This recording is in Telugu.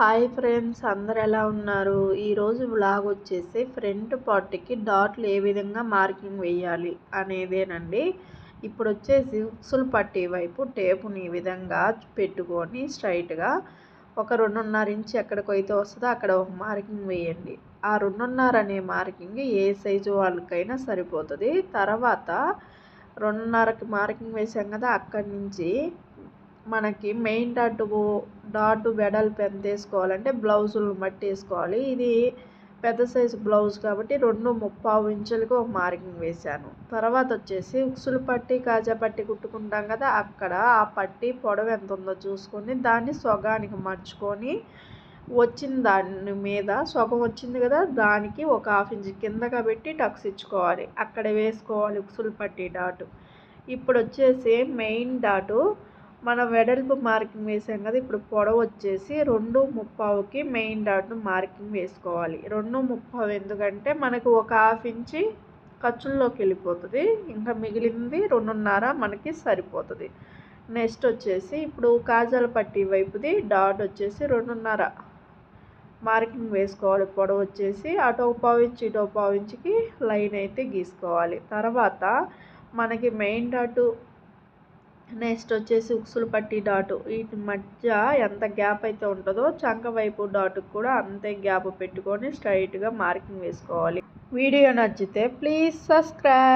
హాయ్ ఫ్రెండ్స్, అందరు ఎలా ఉన్నారు? ఈరోజు వ్లాగ్ వచ్చేసి ఫ్రంట్ పార్ట్కి డాట్లు ఏ విధంగా మార్కింగ్ వేయాలి అనేదేనండి. ఇప్పుడు వచ్చేసి ఉక్సులు పట్టీ వైపు టేపుని ఈ విధంగా పెట్టుకొని స్ట్రైట్గా ఒక 2.5 ఇంచ్ ఎక్కడికైతే వస్తుందో అక్కడ ఒక మార్కింగ్ వేయండి. ఆ 2.5 అనే మార్కింగ్ ఏ సైజు వాళ్ళకైనా సరిపోతుంది. తర్వాత 2.5కి మార్కింగ్ వేసాం కదా, అక్కడి నుంచి మనకి మెయిన్ డాట్ వెడల్పు ఎంత వేసుకోవాలంటే బ్లౌజులను బట్టి వేసుకోవాలి. ఇది పెద్ద సైజు బ్లౌజ్ కాబట్టి 2.35 ఇంచులకు ఒక మార్కింగ్ వేశాను. తర్వాత వచ్చేసి ఉక్సులు పట్టి కాజా పట్టి కుట్టుకుంటాం కదా, అక్కడ ఆ పట్టి పొడవు ఎంత ఉందో చూసుకొని దాన్ని సగానికి మర్చుకొని వచ్చిన దాని మీద సగం వచ్చింది కదా, దానికి ఒక 1/2 ఇంచ్ కిందగా పెట్టి టక్స్ ఇచ్చుకోవాలి. అక్కడ వేసుకోవాలి ఉక్సులు పట్టి డాటు. ఇప్పుడు వచ్చేసి మెయిన్ డాటు మనం వెడల్పు మార్కింగ్ వేసాం కదా, ఇప్పుడు పొడవు వచ్చేసి 2.35కి మెయిన్ డాట్ను మార్కింగ్ వేసుకోవాలి. 2.35 ఎందుకంటే మనకు ఒక 1/2 ఇంచి ఖర్చుల్లోకి వెళ్ళిపోతుంది, ఇంకా మిగిలింది 2.5 మనకి సరిపోతుంది. నెక్స్ట్ వచ్చేసి ఇప్పుడు కాజాల పట్టీ వైపుది డాట్ వచ్చేసి 2.5 మార్కింగ్ వేసుకోవాలి. పొడవు వచ్చేసి అటు 1/4 ఇంచ్ ఇటు 1/4 ఇంచుకి లైన్ అయితే గీసుకోవాలి. తర్వాత మనకి మెయిన్ డాటు నెక్స్ట్ వచ్చేసి ఉక్సులు పట్టి డాటు వీటి మధ్య ఎంత గ్యాప్ అయితే ఉంటుందో చంక వైపు డాటుకు కూడా అంతే గ్యాప్ పెట్టుకొని స్ట్రైట్గా మార్కింగ్ వేసుకోవాలి. వీడియో నచ్చితే ప్లీజ్ సబ్స్క్రైబ్.